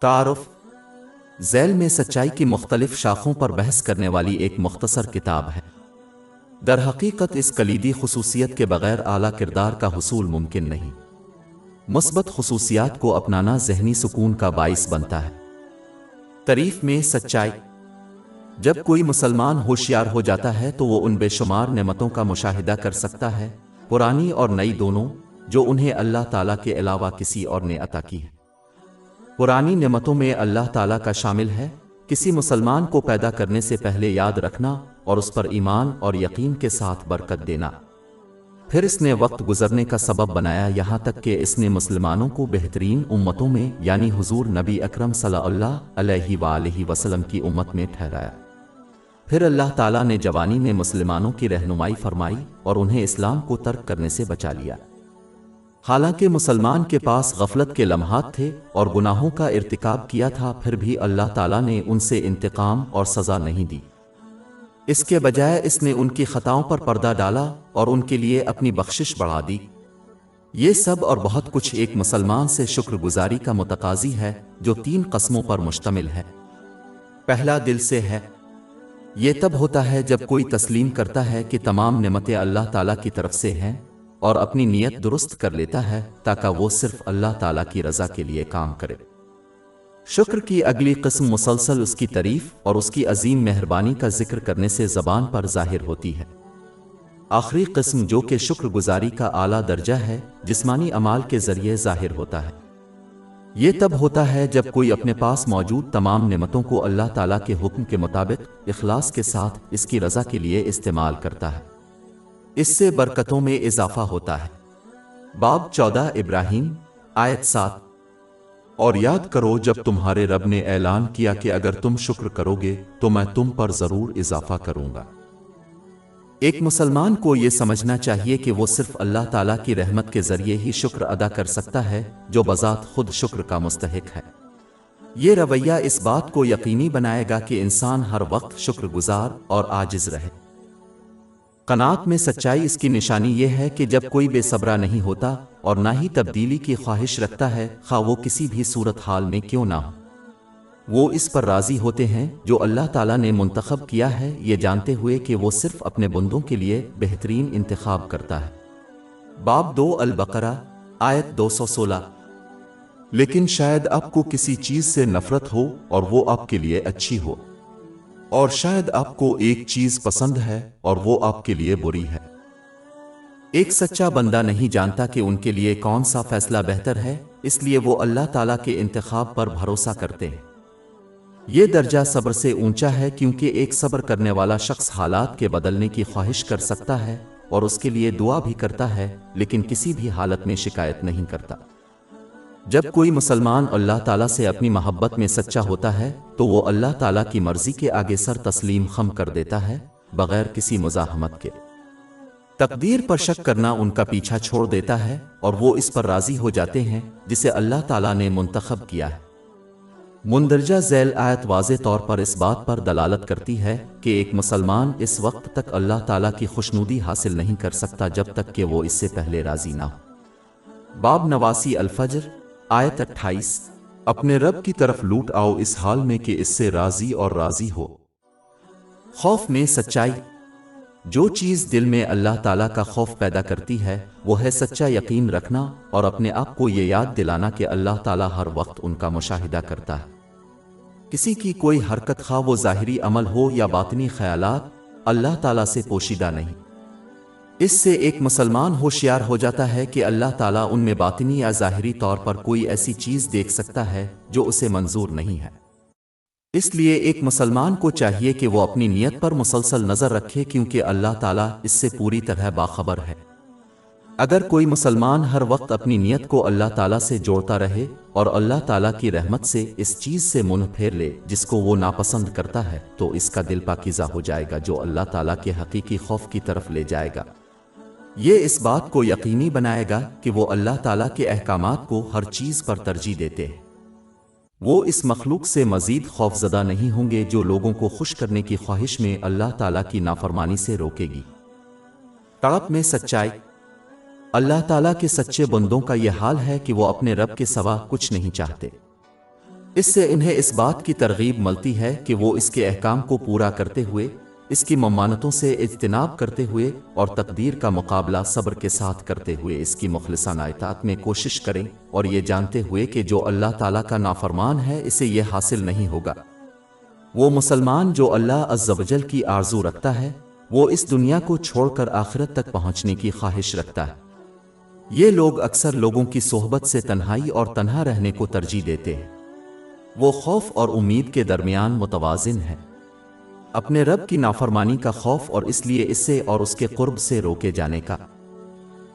تعارف ذیل میں سچائی کی مختلف شاخوں پر بحث کرنے والی ایک مختصر کتاب ہے۔ در حقیقت اس کلیدی خصوصیت کے بغیر اعلیٰ کردار کا حصول ممکن نہیں۔ مثبت خصوصیات کو اپنانا ذہنی سکون کا باعث بنتا ہے۔ تعریف میں سچائی جب کوئی مسلمان ہوشیار ہو جاتا ہے تو وہ ان بے شمار نعمتوں کا مشاہدہ کر سکتا ہے، پرانی اور نئی دونوں، جو انہیں اللہ تعالیٰ کے علاوہ کسی اور نے عطا کی ہیں۔ پرانی نعمتوں میں اللہ تعالیٰ کا شامل ہے کسی مسلمان کو پیدا کرنے سے پہلے یاد رکھنا اور اس پر ایمان اور یقین کے ساتھ برکت دینا۔ پھر اس نے وقت گزرنے کا سبب بنایا یہاں تک کہ اس نے مسلمانوں کو بہترین امتوں میں یعنی حضور نبی اکرم صلی اللہ علیہ وآلہ وسلم کی امت میں ٹھہرایا۔ پھر اللہ تعالیٰ نے جوانی میں مسلمانوں کی رہنمائی فرمائی اور انہیں اسلام کو ترک کرنے سے بچا لیا۔ حالانکہ مسلمان کے پاس غفلت کے لمحات تھے اور گناہوں کا ارتکاب کیا تھا، پھر بھی اللہ تعالیٰ نے ان سے انتقام اور سزا نہیں دی۔ اس کے بجائے اس نے ان کی خطاؤں پر پردہ ڈالا اور ان کے لیے اپنی بخشش بڑھا دی۔ یہ سب اور بہت کچھ ایک مسلمان سے شکر گزاری کا متقاضی ہے جو 3 قسموں پر مشتمل ہے۔ پہلا دل سے ہے۔ یہ تب ہوتا ہے جب کوئی تسلیم کرتا ہے کہ تمام نعمتیں اللہ تعالیٰ کی طرف سے ہیں اور اپنی نیت درست کر لیتا ہے تاکہ وہ صرف اللہ تعالیٰ کی رضا کے لیے کام کرے۔ شکر کی اگلی قسم مسلسل اس کی تعریف اور اس کی عظیم مہربانی کا ذکر کرنے سے زبان پر ظاہر ہوتی ہے۔ آخری قسم جو کہ شکر گزاری کا اعلیٰ درجہ ہے، جسمانی اعمال کے ذریعے ظاہر ہوتا ہے۔ یہ تب ہوتا ہے جب کوئی اپنے پاس موجود تمام نعمتوں کو اللہ تعالیٰ کے حکم کے مطابق اخلاص کے ساتھ اس کی رضا کے لیے استعمال کرتا ہے۔ اس سے برکتوں میں اضافہ ہوتا ہے۔ باب 14 ابراہیم آیت 7۔ اور یاد کرو جب تمہارے رب نے اعلان کیا کہ اگر تم شکر کرو گے تو میں تم پر ضرور اضافہ کروں گا۔ ایک مسلمان کو یہ سمجھنا چاہیے کہ وہ صرف اللہ تعالیٰ کی رحمت کے ذریعے ہی شکر ادا کر سکتا ہے جو بذات خود شکر کا مستحق ہے۔ یہ رویہ اس بات کو یقینی بنائے گا کہ انسان ہر وقت شکر گزار اور عاجز رہے۔ قناعت میں سچائی اس کی نشانی یہ ہے کہ جب کوئی بے صبرا نہیں ہوتا اور نہ ہی تبدیلی کی خواہش رکھتا ہے، خواہ وہ کسی بھی صورتحال میں کیوں نہ ہو، وہ اس پر راضی ہوتے ہیں جو اللہ تعالیٰ نے منتخب کیا ہے، یہ جانتے ہوئے کہ وہ صرف اپنے بندوں کے لیے بہترین انتخاب کرتا ہے۔ باب 2 البقرہ آیت 216۔ لیکن شاید آپ کو کسی چیز سے نفرت ہو اور وہ آپ کے لیے اچھی ہو، اور شاید آپ کو ایک چیز پسند ہے اور وہ آپ کے لیے بری ہے۔ ایک سچا بندہ نہیں جانتا کہ ان کے لیے کون سا فیصلہ بہتر ہے، اس لیے وہ اللہ تعالیٰ کے انتخاب پر بھروسہ کرتے ہیں۔ یہ درجہ صبر سے اونچا ہے کیونکہ ایک صبر کرنے والا شخص حالات کے بدلنے کی خواہش کر سکتا ہے اور اس کے لیے دعا بھی کرتا ہے، لیکن کسی بھی حالت میں شکایت نہیں کرتا۔ جب کوئی مسلمان اللہ تعالیٰ سے اپنی محبت میں سچا ہوتا ہے تو وہ اللہ تعالیٰ کی مرضی کے آگے سر تسلیم خم کر دیتا ہے بغیر کسی مزاحمت کے۔ تقدیر پر شک کرنا ان کا پیچھا چھوڑ دیتا ہے اور وہ اس پر راضی ہو جاتے ہیں جسے اللہ تعالیٰ نے منتخب کیا ہے۔ مندرجہ ذیل آیت واضح طور پر اس بات پر دلالت کرتی ہے کہ ایک مسلمان اس وقت تک اللہ تعالیٰ کی خوشنودی حاصل نہیں کر سکتا جب تک کہ وہ اس سے پہلے راضی نہ ہو۔ باب 89 الفجر آیت 28۔ اپنے رب کی طرف لوٹ آؤ اس حال میں کہ اس سے راضی اور راضی ہو۔ خوف میں سچائی جو چیز دل میں اللہ تعالیٰ کا خوف پیدا کرتی ہے وہ ہے سچا یقین رکھنا اور اپنے آپ کو یہ یاد دلانا کہ اللہ تعالیٰ ہر وقت ان کا مشاہدہ کرتا ہے۔ کسی کی کوئی حرکت خواہ وہ ظاہری عمل ہو یا باطنی خیالات اللہ تعالیٰ سے پوشیدہ نہیں۔ اس سے ایک مسلمان ہوشیار ہو جاتا ہے کہ اللہ تعالیٰ ان میں باطنی یا ظاہری طور پر کوئی ایسی چیز دیکھ سکتا ہے جو اسے منظور نہیں ہے۔ اس لیے ایک مسلمان کو چاہیے کہ وہ اپنی نیت پر مسلسل نظر رکھے کیونکہ اللہ تعالیٰ اس سے پوری طرح باخبر ہے۔ اگر کوئی مسلمان ہر وقت اپنی نیت کو اللہ تعالیٰ سے جوڑتا رہے اور اللہ تعالیٰ کی رحمت سے اس چیز سے منہ پھیر لے جس کو وہ ناپسند کرتا ہے تو اس کا دل پاکیزہ ہو جائے گا جو اللہ تعالیٰ کے حقیقی خوف کی طرف لے جائے گا۔ یہ اس بات کو یقینی بنائے گا کہ وہ اللہ تعالیٰ کے احکامات کو ہر چیز پر ترجیح دیتے ہیں۔ وہ اس مخلوق سے مزید خوفزدہ نہیں ہوں گے جو لوگوں کو خوش کرنے کی خواہش میں اللہ تعالیٰ کی نافرمانی سے روکے گی۔ طلب میں سچائی اللہ تعالیٰ کے سچے بندوں کا یہ حال ہے کہ وہ اپنے رب کے سوا کچھ نہیں چاہتے۔ اس سے انہیں اس بات کی ترغیب ملتی ہے کہ وہ اس کے احکام کو پورا کرتے ہوئے، اس کی ممانتوں سے اجتناب کرتے ہوئے اور تقدیر کا مقابلہ صبر کے ساتھ کرتے ہوئے اس کی مخلصانہ اطاعت میں کوشش کریں، اور یہ جانتے ہوئے کہ جو اللہ تعالیٰ کا نافرمان ہے اسے یہ حاصل نہیں ہوگا۔ وہ مسلمان جو اللہ عز و جل کی آرزو رکھتا ہے، وہ اس دنیا کو چھوڑ کر آخرت تک پہنچنے کی خواہش رکھتا ہے۔ یہ لوگ اکثر لوگوں کی صحبت سے تنہائی اور تنہا رہنے کو ترجیح دیتے ہیں۔ وہ خوف اور امید کے درمیان متوازن ہے، اپنے رب کی نافرمانی کا خوف اور اس لیے اس سے اور اس کے قرب سے روکے جانے کا۔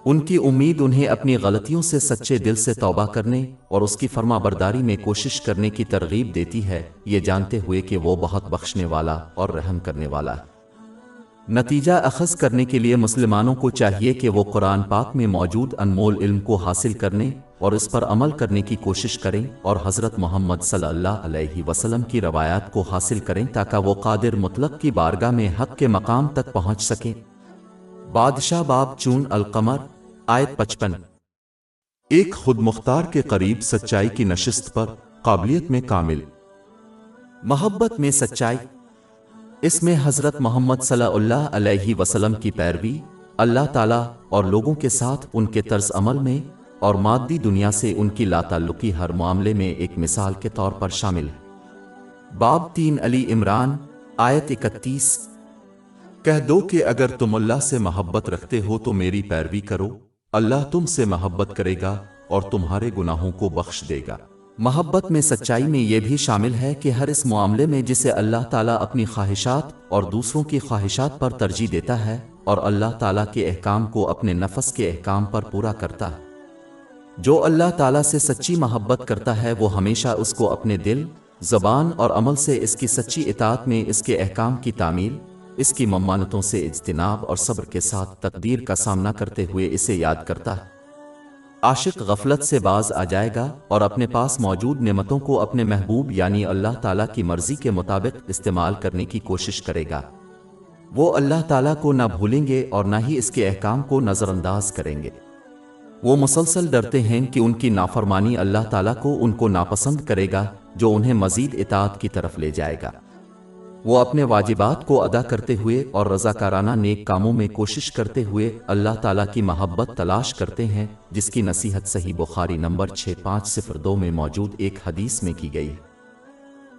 ان کی امید انہیں اپنی غلطیوں سے سچے دل سے توبہ کرنے اور اس کی فرما برداری میں کوشش کرنے کی ترغیب دیتی ہے، یہ جانتے ہوئے کہ وہ بہت بخشنے والا اور رحم کرنے والا ہے۔ نتیجہ اخذ کرنے کے لیے مسلمانوں کو چاہیے کہ وہ قرآن پاک میں موجود انمول علم کو حاصل کرنے اور اس پر عمل کرنے کی کوشش کریں، اور حضرت محمد صلی اللہ علیہ وسلم کی روایات کو حاصل کریں تاکہ وہ قادر مطلق کی بارگاہ میں حق کے مقام تک پہنچ سکیں۔ بادشاہ باب چون القمر آیت 55۔ ایک خود مختار کے قریب سچائی کی نشست پر قابلیت میں کامل۔ محبت میں سچائی، اس میں حضرت محمد صلی اللہ علیہ وسلم کی پیروی اللہ تعالیٰ اور لوگوں کے ساتھ ان کے طرز عمل میں اور مادی دنیا سے ان کی لا تعلقی ہر معاملے میں ایک مثال کے طور پر شامل ہے۔ باب 3 علی عمران آیت 31۔ کہہ دو کہ اگر تم اللہ سے محبت رکھتے ہو تو میری پیروی کرو، اللہ تم سے محبت کرے گا اور تمہارے گناہوں کو بخش دے گا۔ محبت میں سچائی میں یہ بھی شامل ہے کہ ہر اس معاملے میں جسے اللہ تعالیٰ اپنی خواہشات اور دوسروں کی خواہشات پر ترجیح دیتا ہے اور اللہ تعالیٰ کے احکام کو اپنے نفس کے احکام پر پورا کرتا ہے۔ جو اللہ تعالیٰ سے سچی محبت کرتا ہے وہ ہمیشہ اس کو اپنے دل، زبان اور عمل سے اس کی سچی اطاعت میں اس کے احکام کی تعمیل، اس کی ممانتوں سے اجتناب اور صبر کے ساتھ تقدیر کا سامنا کرتے ہوئے اسے یاد کرتا ہے۔ عاشق غفلت سے باز آ جائے گا اور اپنے پاس موجود نعمتوں کو اپنے محبوب یعنی اللہ تعالیٰ کی مرضی کے مطابق استعمال کرنے کی کوشش کرے گا۔ وہ اللہ تعالیٰ کو نہ بھولیں گے اور نہ ہی اس کے احکام کو نظر انداز کریں گے۔ وہ مسلسل ڈرتے ہیں کہ ان کی نافرمانی اللہ تعالیٰ کو ان کو ناپسند کرے گا، جو انہیں مزید اطاعت کی طرف لے جائے گا۔ وہ اپنے واجبات کو ادا کرتے ہوئے اور رضاکارانہ نیک کاموں میں کوشش کرتے ہوئے اللہ تعالیٰ کی محبت تلاش کرتے ہیں، جس کی نصیحت صحیح بخاری نمبر 6502 میں موجود ایک حدیث میں کی گئی ہے۔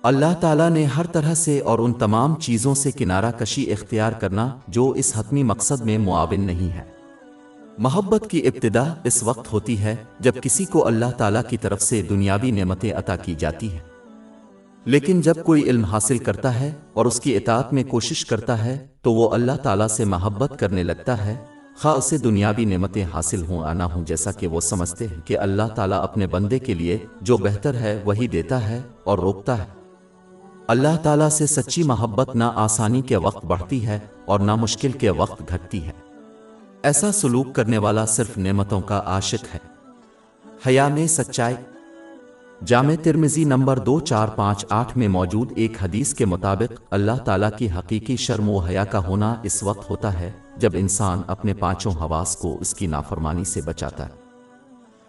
اللہ تعالیٰ نے ہر طرح سے اور ان تمام چیزوں سے کنارہ کشی اختیار کرنا جو اس حتمی مقصد میں معاون نہیں ہے۔ محبت کی ابتدا اس وقت ہوتی ہے جب کسی کو اللہ تعالیٰ کی طرف سے دنیاوی نعمتیں عطا کی جاتی ہیں، لیکن جب کوئی علم حاصل کرتا ہے اور اس کی اطاعت میں کوشش کرتا ہے تو وہ اللہ تعالیٰ سے محبت کرنے لگتا ہے، خواہ اسے دنیاوی نعمتیں حاصل ہوں یا نہ ہوں، جیسا کہ وہ سمجھتے ہیں کہ اللہ تعالیٰ اپنے بندے کے لیے جو بہتر ہے وہی دیتا ہے اور روکتا ہے۔ اللہ تعالیٰ سے سچی محبت نہ آسانی کے وقت بڑھتی ہے اور نہ مشکل کے وقت گھٹتی ہے۔ ایسا سلوک کرنے والا صرف نعمتوں کا عاشق ہے۔ حیا میں سچائی، جامع ترمذی نمبر 2458 میں موجود ایک حدیث کے مطابق اللہ تعالیٰ کی حقیقی شرم و حیا کا ہونا اس وقت ہوتا ہے جب انسان اپنے پانچوں حواس کو اس کی نافرمانی سے بچاتا ہے۔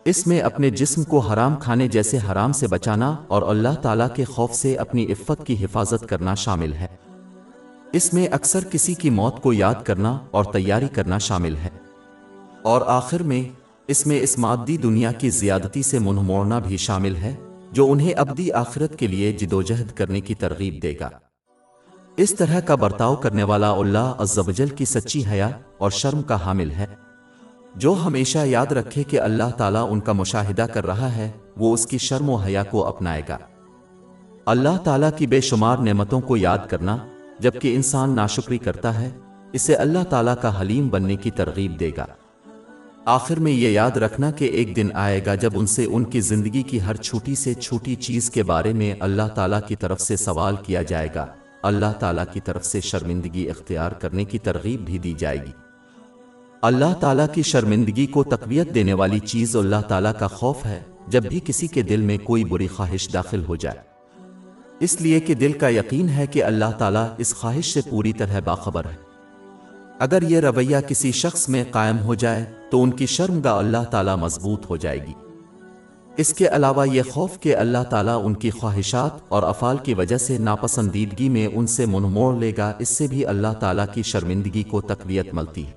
اس میں اپنے جسم کو حرام کھانے جیسے حرام سے بچانا اور اللہ تعالیٰ کے خوف سے اپنی عفت کی حفاظت کرنا شامل ہے۔ اس میں اکثر کسی کی موت کو یاد کرنا اور تیاری کرنا شامل ہے، اور آخر میں اس میں اس مادی دنیا کی زیادتی سے منہ موڑنا بھی شامل ہے جو انہیں ابدی آخرت کے لیے جدوجہد کرنے کی ترغیب دے گا۔ اس طرح کا برتاؤ کرنے والا اللہ عز و جل کی سچی حیا اور شرم کا حامل ہے۔ جو ہمیشہ یاد رکھے کہ اللہ تعالیٰ ان کا مشاہدہ کر رہا ہے، وہ اس کی شرم و حیا کو اپنائے گا۔ اللہ تعالیٰ کی بے شمار نعمتوں کو یاد کرنا جبکہ انسان ناشکری کرتا ہے، اسے اللہ تعالیٰ کا حلیم بننے کی ترغیب دے گا۔ آخر میں یہ یاد رکھنا کہ ایک دن آئے گا جب ان سے ان کی زندگی کی ہر چھوٹی سے چھوٹی چیز کے بارے میں اللہ تعالیٰ کی طرف سے سوال کیا جائے گا۔ اللہ تعالیٰ کی طرف سے شرمندگی اختیار کرنے کی ترغیب بھی دی جائے گی۔ اللہ تعالیٰ کی شرمندگی کو تقویت دینے والی چیز اللہ تعالیٰ کا خوف ہے جب بھی کسی کے دل میں کوئی بری خواہش داخل ہو جائے، اس لیے کہ دل کا یقین ہے کہ اللہ تعالیٰ اس خواہش سے پوری طرح باخبر ہے۔ اگر یہ رویہ کسی شخص میں قائم ہو جائے تو ان کی شرمگاہ اللہ تعالیٰ مضبوط ہو جائے گی۔ اس کے علاوہ یہ خوف کہ اللہ تعالیٰ ان کی خواہشات اور افعال کی وجہ سے ناپسندیدگی میں ان سے منہ موڑ لے گا، اس سے بھی اللہ تعالیٰ کی شرمندگی کو تقویت ملتی ہے۔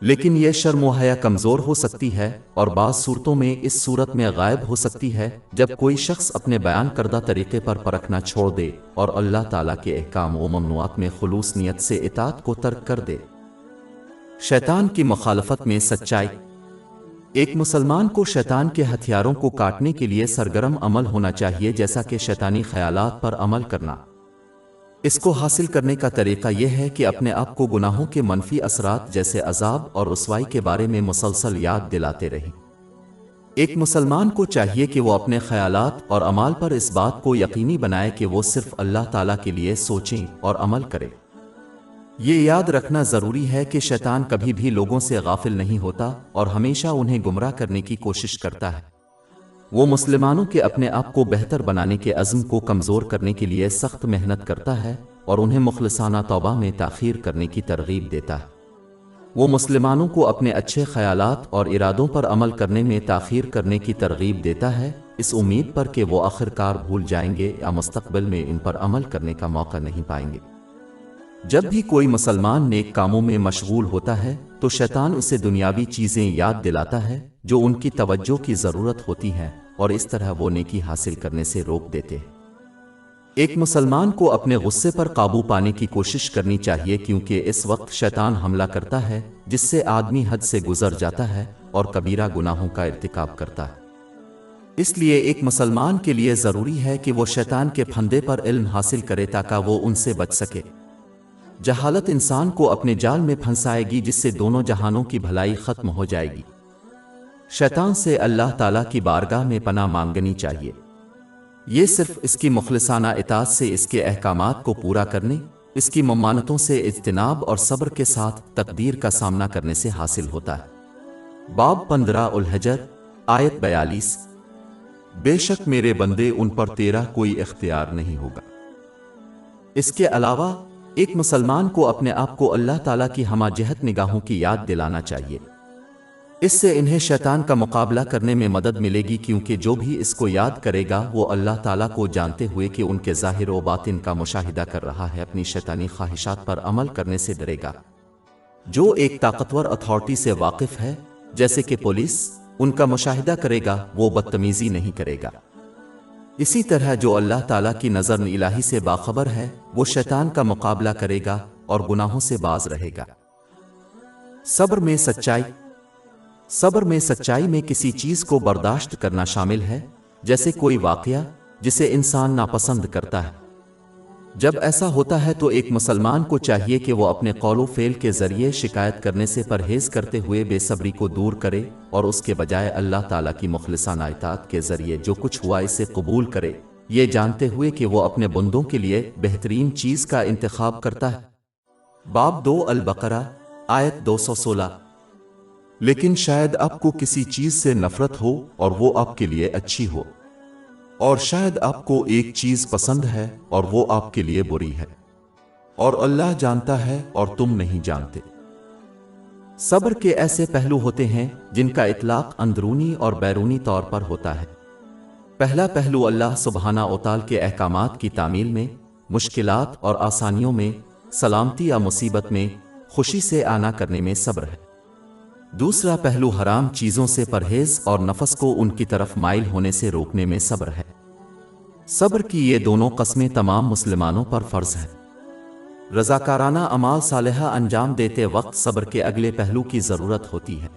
لیکن یہ شرم و حیا کمزور ہو سکتی ہے اور بعض صورتوں میں اس صورت میں غائب ہو سکتی ہے جب کوئی شخص اپنے بیان کردہ طریقے پر پرکھنا چھوڑ دے اور اللہ تعالیٰ کے احکام و ممنوعات میں خلوص نیت سے اطاعت کو ترک کر دے۔ شیطان کی مخالفت میں سچائی۔ ایک مسلمان کو شیطان کے ہتھیاروں کو کاٹنے کے لیے سرگرم عمل ہونا چاہیے، جیسا کہ شیطانی خیالات پر عمل کرنا۔ اس کو حاصل کرنے کا طریقہ یہ ہے کہ اپنے آپ کو گناہوں کے منفی اثرات جیسے عذاب اور رسوائی کے بارے میں مسلسل یاد دلاتے رہیں۔ ایک مسلمان کو چاہیے کہ وہ اپنے خیالات اور اعمال پر اس بات کو یقینی بنائے کہ وہ صرف اللہ تعالیٰ کے لیے سوچیں اور عمل کرے۔ یہ یاد رکھنا ضروری ہے کہ شیطان کبھی بھی لوگوں سے غافل نہیں ہوتا اور ہمیشہ انہیں گمراہ کرنے کی کوشش کرتا ہے۔ وہ مسلمانوں کے اپنے آپ کو بہتر بنانے کے عزم کو کمزور کرنے کے لیے سخت محنت کرتا ہے اور انہیں مخلصانہ توبہ میں تاخیر کرنے کی ترغیب دیتا ہے۔ وہ مسلمانوں کو اپنے اچھے خیالات اور ارادوں پر عمل کرنے میں تاخیر کرنے کی ترغیب دیتا ہے، اس امید پر کہ وہ آخرکار بھول جائیں گے یا مستقبل میں ان پر عمل کرنے کا موقع نہیں پائیں گے۔ جب بھی کوئی مسلمان نیک کاموں میں مشغول ہوتا ہے تو شیطان اسے دنیاوی چیزیں یاد دلاتا ہے جو ان کی توجہ کی ضرورت ہوتی ہیں اور اس طرح وہ نیکی حاصل کرنے سے روک دیتے ہیں۔ ایک مسلمان کو اپنے غصے پر قابو پانے کی کوشش کرنی چاہیے، کیونکہ اس وقت شیطان حملہ کرتا ہے جس سے آدمی حد سے گزر جاتا ہے اور کبیرہ گناہوں کا ارتکاب کرتا ہے۔ اس لیے ایک مسلمان کے لیے ضروری ہے کہ وہ شیطان کے پھندے پر علم حاصل کرے تاکہ وہ ان سے بچ سکے۔ جہالت انسان کو اپنے جال میں پھنسائے گی جس سے دونوں جہانوں کی بھلائی ختم ہو جائے گی۔ شیطان سے اللہ تعالیٰ کی بارگاہ میں پناہ مانگنی چاہیے۔ یہ صرف اس کی مخلصانہ اطاعت سے، اس کے احکامات کو پورا کرنے، اس کی ممانعتوں سے اجتناب اور صبر کے ساتھ تقدیر کا سامنا کرنے سے حاصل ہوتا ہے۔ باب 15 الحجر آیت 42۔ بے شک میرے بندے ان پر تیرا کوئی اختیار نہیں ہوگا۔ اس کے علاوہ ایک مسلمان کو اپنے آپ کو اللہ تعالیٰ کی ہمہ جہت نگاہوں کی یاد دلانا چاہیے۔ اس سے انہیں شیطان کا مقابلہ کرنے میں مدد ملے گی، کیونکہ جو بھی اس کو یاد کرے گا وہ اللہ تعالیٰ کو جانتے ہوئے کہ ان کے ظاہر و باطن کا مشاہدہ کر رہا ہے، اپنی شیطانی خواہشات پر عمل کرنے سے ڈرے گا۔ جو ایک طاقتور اتھارٹی سے واقف ہے جیسے کہ پولیس، ان کا مشاہدہ کرے گا، وہ بدتمیزی نہیں کرے گا۔ اسی طرح جو اللہ تعالیٰ کی نظر الہی سے باخبر ہے وہ شیطان کا مقابلہ کرے گا اور گناہوں سے باز رہے گا۔ صبر میں سچائی۔ صبر میں سچائی میں کسی چیز کو برداشت کرنا شامل ہے، جیسے کوئی واقعہ جسے انسان ناپسند کرتا ہے۔ جب ایسا ہوتا ہے تو ایک مسلمان کو چاہیے کہ وہ اپنے قول و فعل کے ذریعے شکایت کرنے سے پرہیز کرتے ہوئے بے صبری کو دور کرے اور اس کے بجائے اللہ تعالیٰ کی مخلصانہ اطاعت کے ذریعے جو کچھ ہوا اسے قبول کرے، یہ جانتے ہوئے کہ وہ اپنے بندوں کے لیے بہترین چیز کا انتخاب کرتا ہے۔ باب 2 البقرہ آیت 216۔ لیکن شاید آپ کو کسی چیز سے نفرت ہو اور وہ آپ کے لیے اچھی ہو، اور شاید آپ کو ایک چیز پسند ہے اور وہ آپ کے لیے بری ہے، اور اللہ جانتا ہے اور تم نہیں جانتے۔ صبر کے ایسے پہلو ہوتے ہیں جن کا اطلاق اندرونی اور بیرونی طور پر ہوتا ہے۔ پہلا پہلو اللہ سبحانہ وتعالی کے احکامات کی تعمیل میں، مشکلات اور آسانیوں میں، سلامتی یا مصیبت میں، خوشی سے آنا کرنے میں صبر ہے۔ دوسرا پہلو حرام چیزوں سے پرہیز اور نفس کو ان کی طرف مائل ہونے سے روکنے میں صبر ہے۔ صبر کی یہ دونوں قسمیں تمام مسلمانوں پر فرض ہیں۔ رضاکارانہ اعمال صالحہ انجام دیتے وقت صبر کے اگلے پہلو کی ضرورت ہوتی ہے۔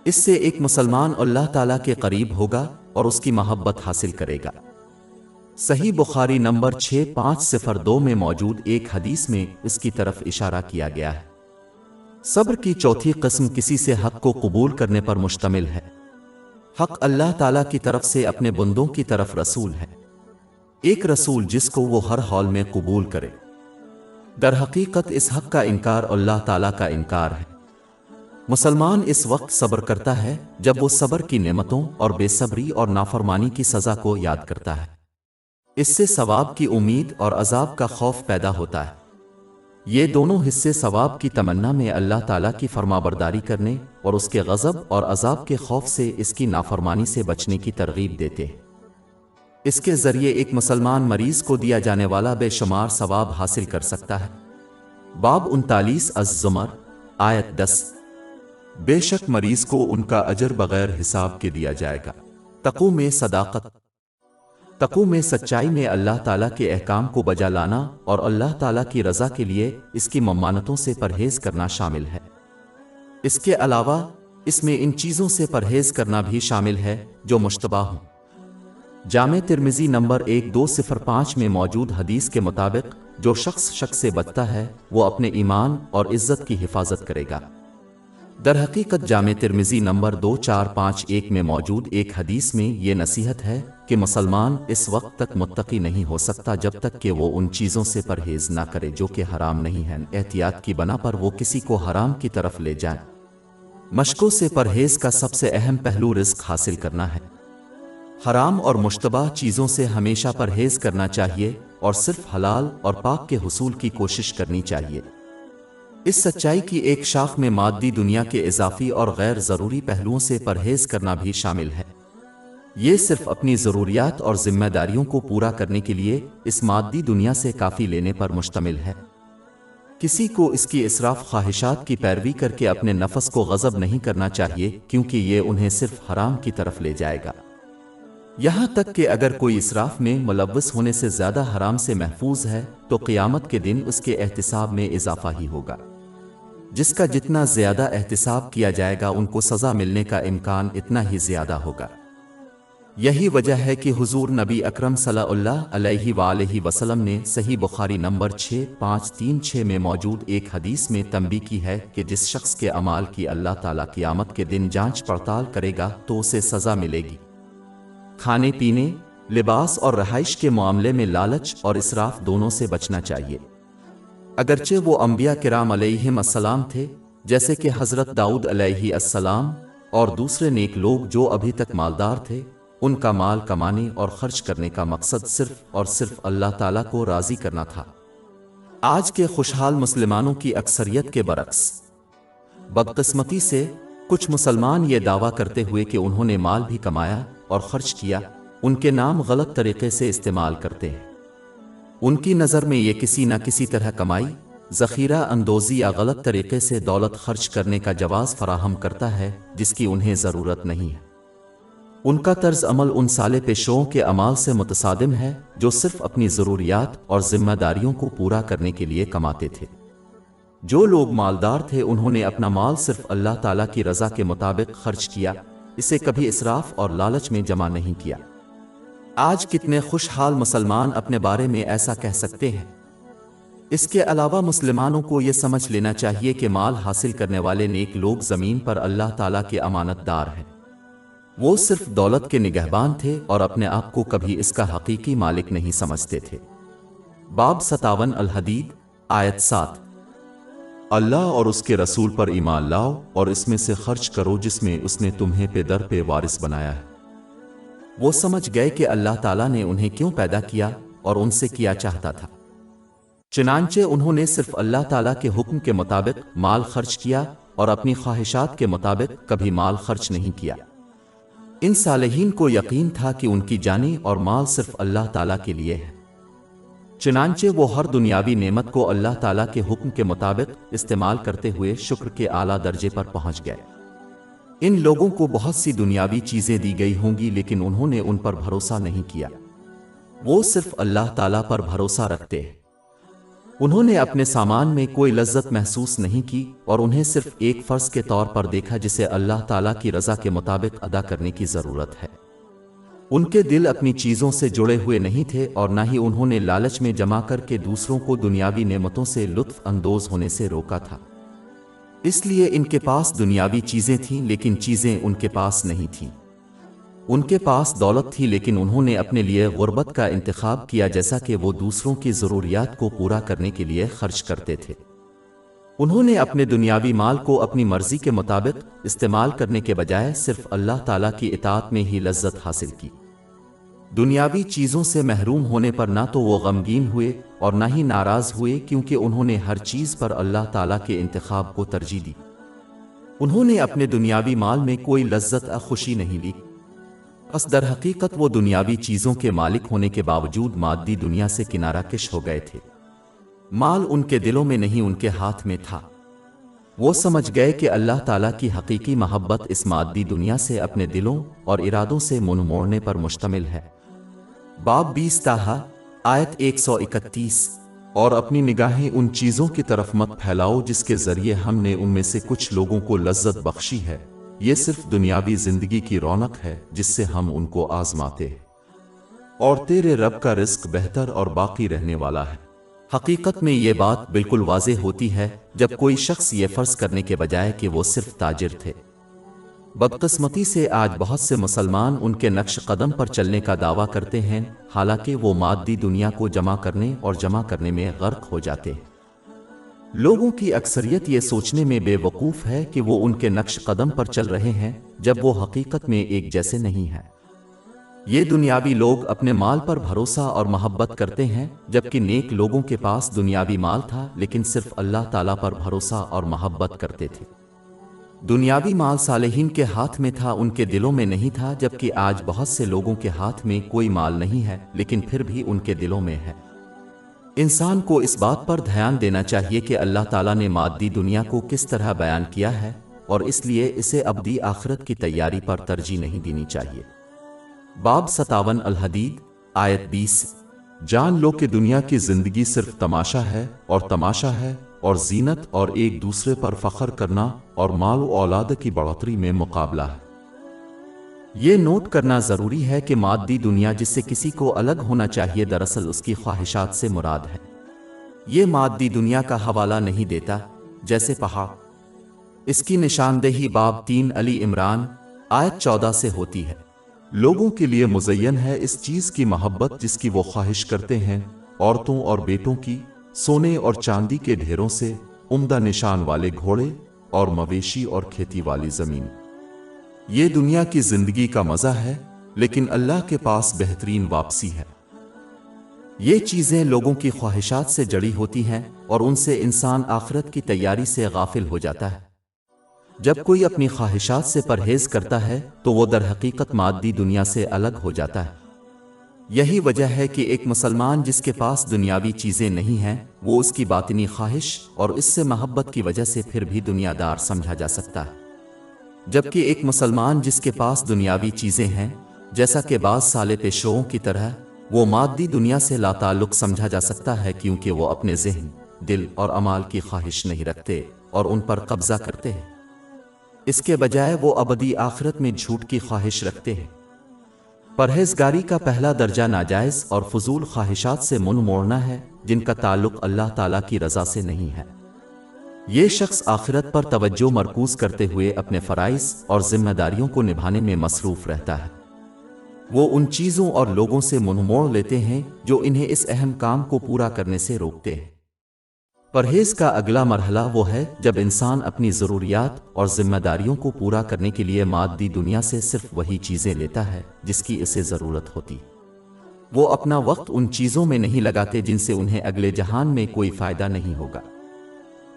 اس سے ایک مسلمان اللہ تعالیٰ کے قریب ہوگا اور اس کی محبت حاصل کرے گا۔ صحیح بخاری نمبر 6502 میں موجود ایک حدیث میں اس کی طرف اشارہ کیا گیا ہے۔ صبر کی چوتھی قسم کسی سے حق کو قبول کرنے پر مشتمل ہے۔ حق اللہ تعالیٰ کی طرف سے اپنے بندوں کی طرف رسول ہے، ایک رسول جس کو وہ ہر حال میں قبول کرے۔ در حقیقت اس حق کا انکار اللہ تعالیٰ کا انکار ہے۔ مسلمان اس وقت صبر کرتا ہے جب وہ صبر کی نعمتوں اور بے صبری اور نافرمانی کی سزا کو یاد کرتا ہے۔ اس سے ثواب کی امید اور عذاب کا خوف پیدا ہوتا ہے۔ یہ دونوں حصے ثواب کی تمنا میں اللہ تعالیٰ کی فرمانبرداری کرنے اور اس کے غضب اور عذاب کے خوف سے اس کی نافرمانی سے بچنے کی ترغیب دیتے ہیں۔ اس کے ذریعے ایک مسلمان مریض کو دیا جانے والا بے شمار ثواب حاصل کر سکتا ہے۔ باب 39 الزمر آیت 10۔ بے شک مریض کو ان کا اجر بغیر حساب کے دیا جائے گا۔ تقوی میں صداقت۔ تقوی میں سچائی میں اللہ تعالیٰ کے احکام کو بجا لانا اور اللہ تعالیٰ کی رضا کے لیے اس کی ممانعتوں سے پرہیز کرنا شامل ہے۔ اس کے علاوہ اس میں ان چیزوں سے پرہیز کرنا بھی شامل ہے جو مشتبہ ہوں۔ جامع ترمذی نمبر 1205 میں موجود حدیث کے مطابق جو شخص شک سے بچتا ہے وہ اپنے ایمان اور عزت کی حفاظت کرے گا۔ در حقیقت جامع ترمذی نمبر 2451 میں موجود ایک حدیث میں یہ نصیحت ہے کہ مسلمان اس وقت تک متقی نہیں ہو سکتا جب تک کہ وہ ان چیزوں سے پرہیز نہ کرے جو کہ حرام نہیں ہیں، احتیاط کی بنا پر وہ کسی کو حرام کی طرف لے جائیں۔ مشکوں سے پرہیز کا سب سے اہم پہلو رزق حاصل کرنا ہے۔ حرام اور مشتبہ چیزوں سے ہمیشہ پرہیز کرنا چاہیے اور صرف حلال اور پاک کے حصول کی کوشش کرنی چاہیے۔ اس سچائی کی ایک شاخ میں مادی دنیا کے اضافی اور غیر ضروری پہلوؤں سے پرہیز کرنا بھی شامل ہے۔ یہ صرف اپنی ضروریات اور ذمہ داریوں کو پورا کرنے کے لیے اس مادی دنیا سے کافی لینے پر مشتمل ہے۔ کسی کو اس کی اسراف خواہشات کی پیروی کر کے اپنے نفس کو غضب نہیں کرنا چاہیے کیونکہ یہ انہیں صرف حرام کی طرف لے جائے گا۔ یہاں تک کہ اگر کوئی اسراف میں ملوث ہونے سے زیادہ حرام سے محفوظ ہے تو قیامت کے دن اس کے احتساب میں اضافہ ہی ہوگا۔ جس کا جتنا زیادہ احتساب کیا جائے گا ان کو سزا ملنے کا امکان اتنا ہی زیادہ ہوگا۔ یہی وجہ ہے کہ حضور نبی اکرم صلی اللہ علیہ وآلہ وسلم نے صحیح بخاری نمبر 6536 میں موجود ایک حدیث میں تنبیہ کی ہے کہ جس شخص کے اعمال کی اللہ تعالیٰ قیامت کے دن جانچ پڑتال کرے گا تو اسے سزا ملے گی۔ کھانے پینے، لباس اور رہائش کے معاملے میں لالچ اور اسراف دونوں سے بچنا چاہیے۔ اگرچہ وہ انبیاء کرام علیہم السلام تھے جیسے کہ حضرت داؤد علیہ السلام اور دوسرے نیک لوگ جو ابھی تک مالدار تھے، ان کا مال کمانے اور خرچ کرنے کا مقصد صرف اور صرف اللہ تعالیٰ کو راضی کرنا تھا۔ آج کے خوشحال مسلمانوں کی اکثریت کے برعکس، بدقسمتی سے کچھ مسلمان یہ دعویٰ کرتے ہوئے کہ انہوں نے مال بھی کمایا اور خرچ کیا، ان کے نام غلط طریقے سے استعمال کرتے ہیں۔ ان کی نظر میں یہ کسی نہ کسی طرح کمائی، ذخیرہ اندوزی یا غلط طریقے سے دولت خرچ کرنے کا جواز فراہم کرتا ہے جس کی انہیں ضرورت نہیں ہے۔ ان کا طرز عمل ان صالح پیشوں کے اعمال سے متصادم ہے جو صرف اپنی ضروریات اور ذمہ داریوں کو پورا کرنے کے لیے کماتے تھے۔ جو لوگ مالدار تھے انہوں نے اپنا مال صرف اللہ تعالیٰ کی رضا کے مطابق خرچ کیا، اسے کبھی اسراف اور لالچ میں جمع نہیں کیا۔ آج کتنے خوشحال مسلمان اپنے بارے میں ایسا کہہ سکتے ہیں؟ اس کے علاوہ مسلمانوں کو یہ سمجھ لینا چاہیے کہ مال حاصل کرنے والے نیک لوگ زمین پر اللہ تعالیٰ کے امانت دار ہیں۔ وہ صرف دولت کے نگہبان تھے اور اپنے آپ کو کبھی اس کا حقیقی مالک نہیں سمجھتے تھے۔ باب 57 الحدید آیت 7۔ اللہ اور اس کے رسول پر ایمان لاؤ اور اس میں سے خرچ کرو جس میں اس نے تمہیں پہ در پہ وارث بنایا ہے۔ وہ سمجھ گئے کہ اللہ تعالیٰ نے انہیں کیوں پیدا کیا اور ان سے کیا چاہتا تھا، چنانچہ انہوں نے صرف اللہ تعالیٰ کے حکم کے مطابق مال خرچ کیا اور اپنی خواہشات کے مطابق کبھی مال خرچ نہیں کیا۔ ان صالحین کو یقین تھا کہ ان کی جانیں اور مال صرف اللہ تعالیٰ کے لیے ہے، چنانچہ وہ ہر دنیاوی نعمت کو اللہ تعالیٰ کے حکم کے مطابق استعمال کرتے ہوئے شکر کے اعلیٰ درجے پر پہنچ گئے۔ ان لوگوں کو بہت سی دنیاوی چیزیں دی گئی ہوں گی لیکن انہوں نے ان پر بھروسہ نہیں کیا، وہ صرف اللہ تعالیٰ پر بھروسہ رکھتے ہیں۔ انہوں نے اپنے سامان میں کوئی لذت محسوس نہیں کی اور انہیں صرف ایک فرض کے طور پر دیکھا جسے اللہ تعالیٰ کی رضا کے مطابق ادا کرنے کی ضرورت ہے۔ ان کے دل اپنی چیزوں سے جڑے ہوئے نہیں تھے اور نہ ہی انہوں نے لالچ میں جمع کر کے دوسروں کو دنیاوی نعمتوں سے لطف اندوز ہونے سے روکا تھا۔ اس لیے ان کے پاس دنیاوی چیزیں تھیں لیکن چیزیں ان کے پاس نہیں تھیں۔ ان کے پاس دولت تھی لیکن انہوں نے اپنے لیے غربت کا انتخاب کیا جیسا کہ وہ دوسروں کی ضروریات کو پورا کرنے کے لیے خرچ کرتے تھے۔ انہوں نے اپنے دنیاوی مال کو اپنی مرضی کے مطابق استعمال کرنے کے بجائے صرف اللہ تعالیٰ کی اطاعت میں ہی لذت حاصل کی۔ دنیاوی چیزوں سے محروم ہونے پر نہ تو وہ غمگین ہوئے اور نہ ہی ناراض ہوئے کیونکہ انہوں نے ہر چیز پر اللہ تعالیٰ کے انتخاب کو ترجیح دی۔ انہوں نے اپنے دنیاوی مال میں کوئی لذت خوشی نہیں لی، بس در حقیقت وہ دنیاوی چیزوں کے مالک ہونے کے باوجود مادی دنیا سے کنارہ کش ہو گئے تھے۔ مال ان کے دلوں میں نہیں، ان کے ہاتھ میں تھا۔ وہ سمجھ گئے کہ اللہ تعالیٰ کی حقیقی محبت اس مادی دنیا سے اپنے دلوں اور ارادوں سے منہ موڑنے پر مشتمل ہے۔ باب 20 تاہا آیت 131۔ اور اپنی نگاہیں ان چیزوں کی طرف مت پھیلاؤ جس کے ذریعے ہم نے ان میں سے کچھ لوگوں کو لذت بخشی ہے، یہ صرف دنیاوی زندگی کی رونق ہے جس سے ہم ان کو آزماتے ہیں، اور تیرے رب کا رزق بہتر اور باقی رہنے والا ہے۔ حقیقت میں یہ بات بالکل واضح ہوتی ہے جب کوئی شخص یہ فرض کرنے کے بجائے کہ وہ صرف تاجر تھے۔ بدقسمتی سے آج بہت سے مسلمان ان کے نقش قدم پر چلنے کا دعویٰ کرتے ہیں، حالانکہ وہ مادی دنیا کو جمع کرنے میں غرق ہو جاتے ہیں۔ لوگوں کی اکثریت یہ سوچنے میں بے وقوف ہے کہ وہ ان کے نقش قدم پر چل رہے ہیں، جب وہ حقیقت میں ایک جیسے نہیں ہیں۔ یہ دنیاوی لوگ اپنے مال پر بھروسہ اور محبت کرتے ہیں، جبکہ نیک لوگوں کے پاس دنیاوی مال تھا لیکن صرف اللہ تعالیٰ پر بھروسہ اور محبت کرتے تھے۔ دنیاوی مال صالحین کے ہاتھ میں تھا، ان کے دلوں میں نہیں تھا، جبکہ آج بہت سے لوگوں کے ہاتھ میں کوئی مال نہیں ہے لیکن پھر بھی ان کے دلوں میں ہے۔ انسان کو اس بات پر دھیان دینا چاہیے کہ اللہ تعالیٰ نے مادی دنیا کو کس طرح بیان کیا ہے، اور اس لیے اسے ابدی آخرت کی تیاری پر ترجیح نہیں دینی چاہیے۔ باب 57 الحدید آیت 20۔ جان لو کہ دنیا کی زندگی صرف تماشا ہے، اور زینت اور ایک دوسرے پر فخر کرنا اور مال و اولاد کی بڑھوتری میں مقابلہ ہے۔ یہ نوٹ کرنا ضروری ہے کہ مادی دنیا جس سے کسی کو الگ ہونا چاہیے دراصل اس کی خواہشات سے مراد ہے۔ یہ مادی دنیا کا حوالہ نہیں دیتا جیسے پہاڑ۔ اس کی نشاندہی باب 3 علی عمران آیت 14 سے ہوتی ہے۔ لوگوں کے لیے مزین ہے اس چیز کی محبت جس کی وہ خواہش کرتے ہیں، عورتوں اور بیٹوں کی، سونے اور چاندی کے ڈھیروں سے، عمدہ نشان والے گھوڑے اور مویشی اور کھیتی والی زمین۔ یہ دنیا کی زندگی کا مزہ ہے، لیکن اللہ کے پاس بہترین واپسی ہے۔ یہ چیزیں لوگوں کی خواہشات سے جڑی ہوتی ہیں اور ان سے انسان آخرت کی تیاری سے غافل ہو جاتا ہے۔ جب کوئی اپنی خواہشات سے پرہیز کرتا ہے تو وہ در حقیقت مادی دنیا سے الگ ہو جاتا ہے۔ یہی وجہ ہے کہ ایک مسلمان جس کے پاس دنیاوی چیزیں نہیں ہیں، وہ اس کی باطنی خواہش اور اس سے محبت کی وجہ سے پھر بھی دنیا دار سمجھا جا سکتا ہے، جبکہ ایک مسلمان جس کے پاس دنیاوی چیزیں ہیں، جیسا کہ بعض صالح پیشوں کی طرح، وہ مادی دنیا سے لا تعلق سمجھا جا سکتا ہے، کیونکہ وہ اپنے ذہن، دل اور اعمال کی خواہش نہیں رکھتے اور ان پر قبضہ کرتے ہیں۔ اس کے بجائے وہ ابدی آخرت میں جھوٹ کی خواہش رکھتے ہیں۔ پرہیزگاری کا پہلا درجہ ناجائز اور فضول خواہشات سے منہ موڑنا ہے، جن کا تعلق اللہ تعالیٰ کی رضا سے نہیں ہے۔ یہ شخص آخرت پر توجہ مرکوز کرتے ہوئے اپنے فرائض اور ذمہ داریوں کو نبھانے میں مصروف رہتا ہے۔ وہ ان چیزوں اور لوگوں سے منہ موڑ لیتے ہیں جو انہیں اس اہم کام کو پورا کرنے سے روکتے ہیں۔ پرہیز کا اگلا مرحلہ وہ ہے جب انسان اپنی ضروریات اور ذمہ داریوں کو پورا کرنے کے لیے مادی دنیا سے صرف وہی چیزیں لیتا ہے جس کی اسے ضرورت ہوتی۔ وہ اپنا وقت ان چیزوں میں نہیں لگاتے جن سے انہیں اگلے جہان میں کوئی فائدہ نہیں ہوگا۔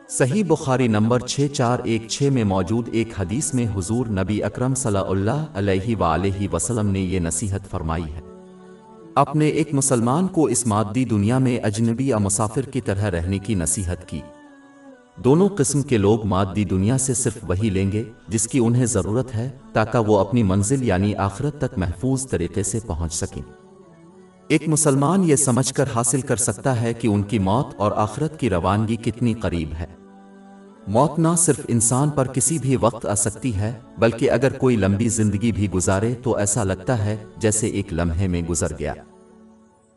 صحیح بخاری نمبر 6416 میں موجود ایک حدیث میں حضور نبی اکرم صلی اللہ علیہ وآلہ وسلم نے یہ نصیحت فرمائی ہے۔ اپنے ایک مسلمان کو اس مادی دنیا میں اجنبی یا مسافر کی طرح رہنے کی نصیحت کی۔ دونوں قسم کے لوگ مادی دنیا سے صرف وہی لیں گے جس کی انہیں ضرورت ہے تاکہ وہ اپنی منزل یعنی آخرت تک محفوظ طریقے سے پہنچ سکیں۔ ایک مسلمان یہ سمجھ کر حاصل کر سکتا ہے کہ ان کی موت اور آخرت کی روانگی کتنی قریب ہے۔ موت نہ صرف انسان پر کسی بھی وقت آ سکتی ہے، بلکہ اگر کوئی لمبی زندگی بھی گزارے تو ایسا لگتا ہے جیسے ایک لمحے میں گزر گیا۔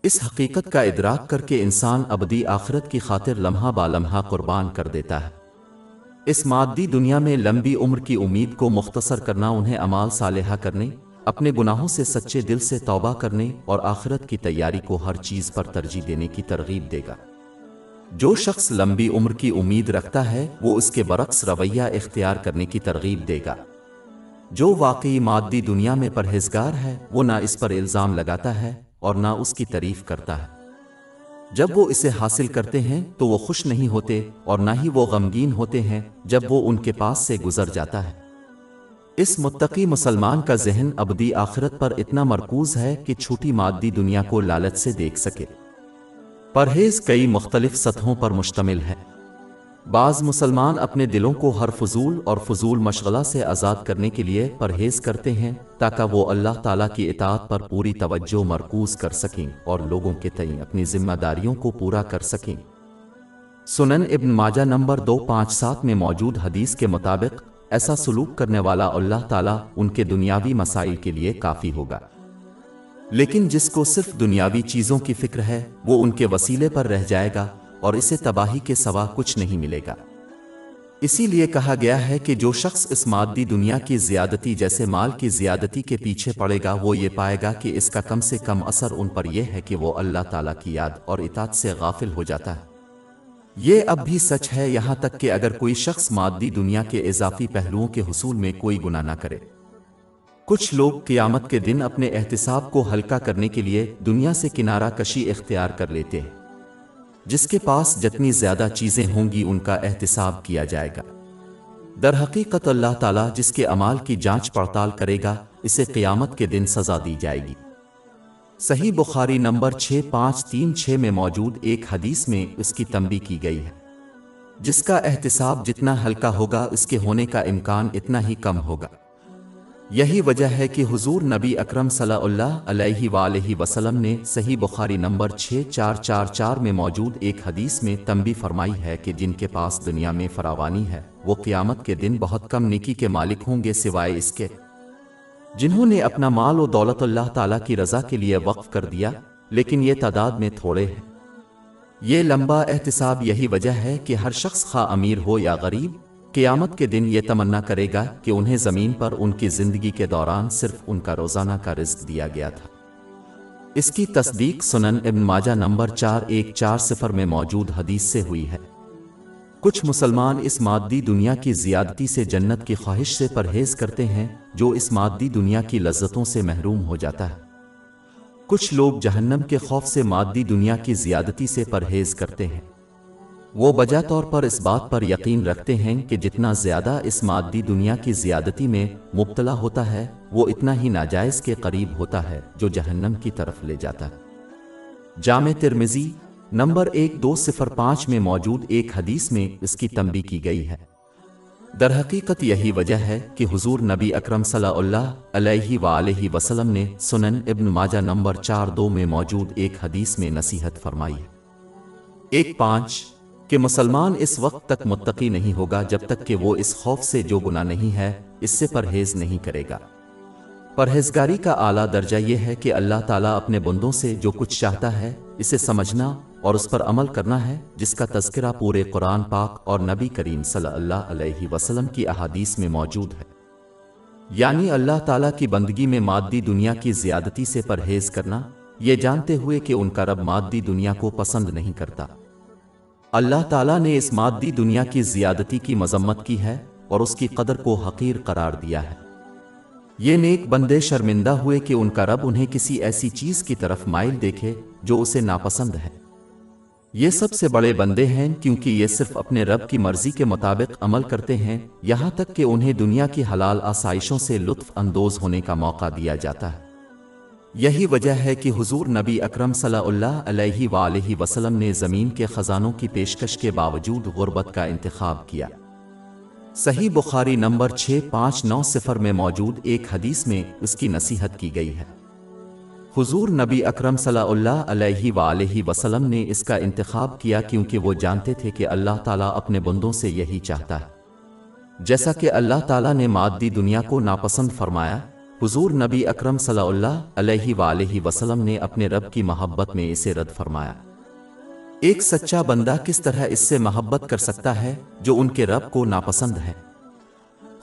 اس حقیقت کا ادراک کر کے انسان ابدی آخرت کی خاطر لمحہ با لمحہ قربان کر دیتا ہے۔ اس مادی دنیا میں لمبی عمر کی امید کو مختصر کرنا انہیں اعمال صالحہ کرنے، اپنے گناہوں سے سچے دل سے توبہ کرنے اور آخرت کی تیاری کو ہر چیز پر ترجیح دینے کی ترغیب دے گا۔ جو شخص لمبی عمر کی امید رکھتا ہے وہ اس کے برعکس رویہ اختیار کرنے کی ترغیب دے گا۔ جو واقعی مادی دنیا میں پرہیزگار ہے وہ نہ اس پر الزام لگاتا ہے اور نہ اس کی تعریف کرتا ہے۔ جب وہ اسے حاصل کرتے ہیں تو وہ خوش نہیں ہوتے اور نہ ہی وہ غمگین ہوتے ہیں جب وہ ان کے پاس سے گزر جاتا ہے۔ اس متقی مسلمان کا ذہن ابدی آخرت پر اتنا مرکوز ہے کہ چھوٹی مادی دنیا کو لالچ سے دیکھ سکے۔ پرہیز کئی مختلف سطحوں پر مشتمل ہے۔ بعض مسلمان اپنے دلوں کو ہر فضول اور فضول مشغلہ سے آزاد کرنے کے لیے پرہیز کرتے ہیں تاکہ وہ اللہ تعالیٰ کی اطاعت پر پوری توجہ مرکوز کر سکیں اور لوگوں کے تئیں اپنی ذمہ داریوں کو پورا کر سکیں۔ سنن ابن ماجہ نمبر 257 میں موجود حدیث کے مطابق ایسا سلوک کرنے والا اللہ تعالیٰ ان کے دنیاوی مسائل کے لیے کافی ہوگا، لیکن جس کو صرف دنیاوی چیزوں کی فکر ہے وہ ان کے وسیلے پر رہ جائے گا اور اسے تباہی کے سوا کچھ نہیں ملے گا۔ اسی لیے کہا گیا ہے کہ جو شخص اس مادی دنیا کی زیادتی جیسے مال کی زیادتی کے پیچھے پڑے گا وہ یہ پائے گا کہ اس کا کم سے کم اثر ان پر یہ ہے کہ وہ اللہ تعالیٰ کی یاد اور اطاعت سے غافل ہو جاتا ہے۔ یہ اب بھی سچ ہے، یہاں تک کہ اگر کوئی شخص مادی دنیا کے اضافی پہلوؤں کے حصول میں کوئی گناہ نہ کرے۔ کچھ لوگ قیامت کے دن اپنے احتساب کو ہلکا کرنے کے لیے دنیا سے کنارہ کشی اختیار کر لیتے ہیں۔ جس کے پاس جتنی زیادہ چیزیں ہوں گی ان کا احتساب کیا جائے گا۔ در حقیقت اللہ تعالیٰ جس کے اعمال کی جانچ پڑتال کرے گا اسے قیامت کے دن سزا دی جائے گی۔ صحیح بخاری نمبر 6536 میں موجود ایک حدیث میں اس کی تنبیہ کی گئی ہے، جس کا احتساب جتنا ہلکا ہوگا اس کے ہونے کا امکان اتنا ہی کم ہوگا۔ یہی وجہ ہے کہ حضور نبی اکرم صلی اللہ علیہ وآلہ وسلم نے صحیح بخاری نمبر 6444 میں موجود ایک حدیث میں تنبیہ فرمائی ہے کہ جن کے پاس دنیا میں فراوانی ہے وہ قیامت کے دن بہت کم نیکی کے مالک ہوں گے، سوائے اس کے جنہوں نے اپنا مال و دولت اللہ تعالیٰ کی رضا کے لیے وقف کر دیا، لیکن یہ تعداد میں تھوڑے ہیں۔ یہ لمبا احتساب یہی وجہ ہے کہ ہر شخص خواہ امیر ہو یا غریب قیامت کے دن یہ تمنا کرے گا کہ انہیں زمین پر ان کی زندگی کے دوران صرف ان کا روزانہ کا رزق دیا گیا تھا۔ اس کی تصدیق سنن ابن ماجہ نمبر 4140 میں موجود حدیث سے ہوئی ہے۔ کچھ مسلمان اس مادی دنیا کی زیادتی سے جنت کی خواہش سے پرہیز کرتے ہیں جو اس مادی دنیا کی لذتوں سے محروم ہو جاتا ہے۔ کچھ لوگ جہنم کے خوف سے مادی دنیا کی زیادتی سے پرہیز کرتے ہیں۔ وہ بجا طور پر اس بات پر یقین رکھتے ہیں کہ جتنا زیادہ اس مادی دنیا کی زیادتی میں مبتلا ہوتا ہے وہ اتنا ہی ناجائز کے قریب ہوتا ہے جو جہنم کی طرف لے جاتا ہے۔ جامع ترمذی نمبر 1205 میں موجود ایک حدیث میں اس کی تنبیہ کی گئی ہے۔ در حقیقت یہی وجہ ہے کہ حضور نبی اکرم صلی اللہ علیہ وآلہ وسلم نے سنن ابن ماجہ نمبر 42 میں موجود ایک حدیث میں نصیحت فرمائی ہے 1.5 کہ مسلمان اس وقت تک متقی نہیں ہوگا جب تک کہ وہ اس خوف سے جو گناہ نہیں ہے اس سے پرہیز نہیں کرے گا۔ پرہیزگاری کا اعلیٰ درجہ یہ ہے کہ اللہ تعالیٰ اپنے بندوں سے جو کچھ چاہتا ہے اسے سمجھنا اور اس پر عمل کرنا ہے، جس کا تذکرہ پورے قرآن پاک اور نبی کریم صلی اللہ علیہ وسلم کی احادیث میں موجود ہے۔ یعنی اللہ تعالیٰ کی بندگی میں مادی دنیا کی زیادتی سے پرہیز کرنا، یہ جانتے ہوئے کہ ان کا رب مادی دنیا کو پسند نہیں کرتا۔ اللہ تعالیٰ نے اس مادی دنیا کی زیادتی کی مذمت کی ہے اور اس کی قدر کو حقیر قرار دیا ہے۔ یہ نیک بندے شرمندہ ہوئے کہ ان کا رب انہیں کسی ایسی چیز کی طرف مائل دیکھے جو اسے ناپسند ہے۔ یہ سب سے بڑے بندے ہیں کیونکہ یہ صرف اپنے رب کی مرضی کے مطابق عمل کرتے ہیں، یہاں تک کہ انہیں دنیا کی حلال آسائشوں سے لطف اندوز ہونے کا موقع دیا جاتا ہے۔ یہی وجہ ہے کہ حضور نبی اکرم صلی اللہ علیہ وآلہ وسلم نے زمین کے خزانوں کی پیشکش کے باوجود غربت کا انتخاب کیا۔ صحیح بخاری نمبر 6590 میں موجود ایک حدیث میں اس کی نصیحت کی گئی ہے۔ حضور نبی اکرم صلی اللہ علیہ وآلہ وسلم نے اس کا انتخاب کیا کیونکہ وہ جانتے تھے کہ اللہ تعالیٰ اپنے بندوں سے یہی چاہتا ہے۔ جیسا کہ اللہ تعالیٰ نے مادی دنیا کو ناپسند فرمایا، حضور نبی اکرم صلی اللہ علیہ وآلہ وسلم نے اپنے رب کی محبت میں اسے رد فرمایا۔ ایک سچا بندہ کس طرح اس سے محبت کر سکتا ہے جو ان کے رب کو ناپسند ہے؟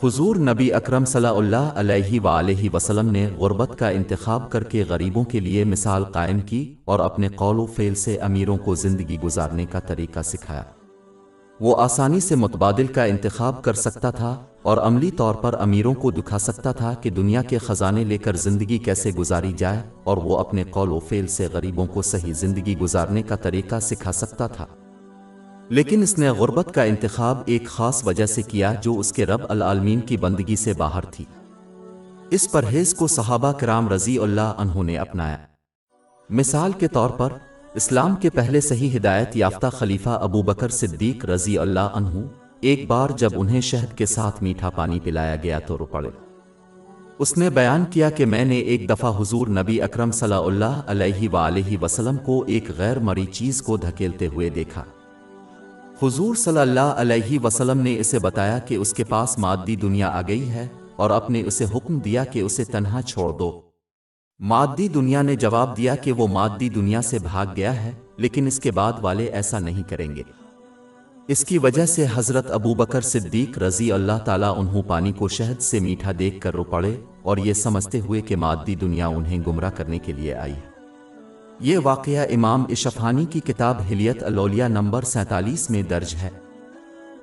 حضور نبی اکرم صلی اللہ علیہ وآلہ وسلم نے غربت کا انتخاب کر کے غریبوں کے لیے مثال قائم کی اور اپنے قول و فعل سے امیروں کو زندگی گزارنے کا طریقہ سکھایا۔ وہ آسانی سے متبادل کا انتخاب کر سکتا تھا اور عملی طور پر امیروں کو دکھا سکتا تھا کہ دنیا کے خزانے لے کر زندگی کیسے گزاری جائے، اور وہ اپنے قول و فعل سے غریبوں کو صحیح زندگی گزارنے کا طریقہ سکھا سکتا تھا۔ لیکن اس نے غربت کا انتخاب ایک خاص وجہ سے کیا جو اس کے رب العالمین کی بندگی سے باہر تھی۔ اس پرہیز کو صحابہ کرام رضی اللہ عنہ نے اپنایا۔ مثال کے طور پر اسلام کے پہلے صحیح ہدایت یافتہ خلیفہ ابو بکر صدیق رضی اللہ عنہ ایک بار جب انہیں شہد کے ساتھ میٹھا پانی پلایا گیا تو رو پڑے۔ اس نے بیان کیا کہ میں نے ایک دفعہ حضور نبی اکرم صلی اللہ علیہ وآلہ وسلم کو ایک غیر مرئی چیز کو دھکیلتے ہوئے دیکھا۔ حضور صلی اللہ علیہ وسلم نے اسے بتایا کہ اس کے پاس مادی دنیا آ گئی ہے اور اپنے اسے حکم دیا کہ اسے تنہا چھوڑ دو۔ مادی دنیا نے جواب دیا کہ وہ مادی دنیا سے بھاگ گیا ہے، لیکن اس کے بعد والے ایسا نہیں کریں گے۔ اس کی وجہ سے حضرت ابو بکر صدیق رضی اللہ تعالیٰ عنہ پانی کو شہد سے میٹھا دیکھ کر رو پڑے، اور یہ سمجھتے ہوئے کہ مادی دنیا انہیں گمراہ کرنے کے لیے آئی ہے۔ یہ واقعہ امام اشفہانی کی کتاب حلیت الاولیاء نمبر 47 میں درج ہے۔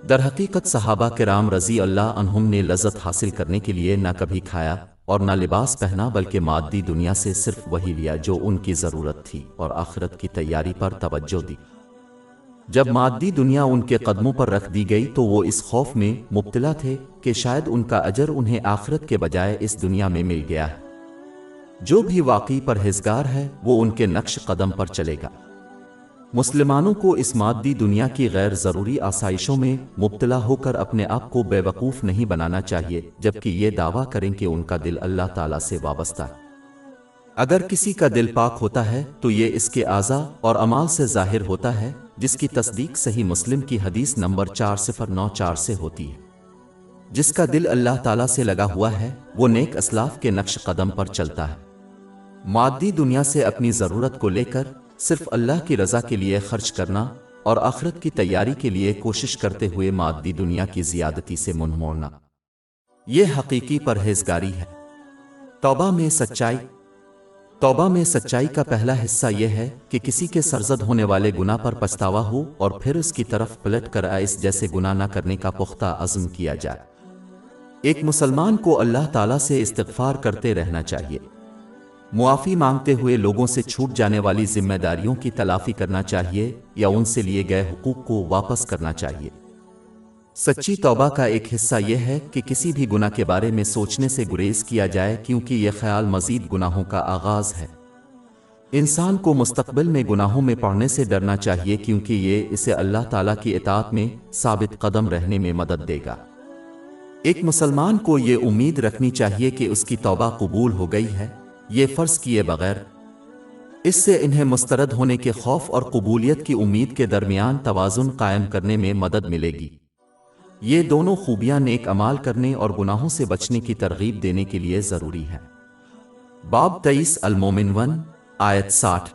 در حقیقت صحابہ کرام رضی اللہ عنہم نے لذت حاصل کرنے کے لیے نہ کبھی کھایا اور نہ لباس پہنا، بلکہ مادی دنیا سے صرف وہی لیا جو ان کی ضرورت تھی اور آخرت کی تیاری پر توجہ دی۔ جب مادی دنیا ان کے قدموں پر رکھ دی گئی تو وہ اس خوف میں مبتلا تھے کہ شاید ان کا اجر انہیں آخرت کے بجائے اس دنیا میں مل گیا ہے۔ جو بھی واقعی پرہیزگار ہے وہ ان کے نقش قدم پر چلے گا۔ مسلمانوں کو اس مادی دنیا کی غیر ضروری آسائشوں میں مبتلا ہو کر اپنے آپ کو بے وقوف نہیں بنانا چاہیے، جبکہ یہ دعویٰ کریں کہ ان کا دل اللہ تعالیٰ سے وابستہ ہے۔ اگر کسی کا دل پاک ہوتا ہے تو یہ اس کے اعضاء اور اعمال سے ظاہر ہوتا ہے، جس کی تصدیق صحیح مسلم کی حدیث نمبر 4094 سے ہوتی ہے۔ جس کا دل اللہ تعالیٰ سے لگا ہوا ہے وہ نیک اسلاف کے نقش قدم پر چلتا ہے۔ مادی دنیا سے اپنی ضرورت کو لے کر صرف اللہ کی رضا کے لیے خرچ کرنا اور آخرت کی تیاری کے لیے کوشش کرتے ہوئے مادی دنیا کی زیادتی سے منہ موڑنا، یہ حقیقی پرہیزگاری ہے۔ توبہ میں سچائی۔ توبہ میں سچائی کا پہلا حصہ یہ ہے کہ کسی کے سرزد ہونے والے گناہ پر پچھتاوا ہو اور پھر اس کی طرف پلٹ کر اس جیسے گناہ نہ کرنے کا پختہ عزم کیا جائے۔ ایک مسلمان کو اللہ تعالیٰ سے استغفار کرتے رہنا چاہیے، معافی مانگتے ہوئے لوگوں سے چھوٹ جانے والی ذمہ داریوں کی تلافی کرنا چاہیے یا ان سے لیے گئے حقوق کو واپس کرنا چاہیے۔ سچی توبہ کا ایک حصہ یہ ہے کہ کسی بھی گناہ کے بارے میں سوچنے سے گریز کیا جائے، کیونکہ یہ خیال مزید گناہوں کا آغاز ہے۔ انسان کو مستقبل میں گناہوں میں پڑنے سے ڈرنا چاہیے، کیونکہ یہ اسے اللہ تعالیٰ کی اطاعت میں ثابت قدم رہنے میں مدد دے گا۔ ایک مسلمان کو یہ امید رکھنی چاہیے کہ اس کی توبہ قبول ہو گئی ہے، یہ فرض کیے بغیر۔ اس سے انہیں مسترد ہونے کے خوف اور قبولیت کی امید کے درمیان توازن قائم کرنے میں مدد ملے گی۔ یہ دونوں خوبیاں نیک اعمال کرنے اور گناہوں سے بچنے کی ترغیب دینے کے لیے ضروری ہیں۔ باب 23 المومن 1 آیت 60۔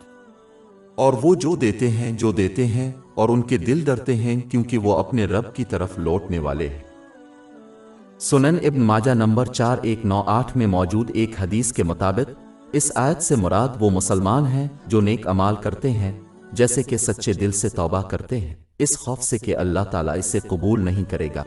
اور وہ جو دیتے ہیں اور ان کے دل ڈرتے ہیں کیونکہ وہ اپنے رب کی طرف لوٹنے والے ہیں۔ سنن ابن ماجہ نمبر 4198 میں موجود ایک حدیث کے مطابق اس آیت سے مراد وہ مسلمان ہیں جو نیک اعمال کرتے ہیں، جیسے کہ سچے دل سے توبہ کرتے ہیں، اس خوف سے کہ اللہ تعالیٰ اسے قبول نہیں کرے گا۔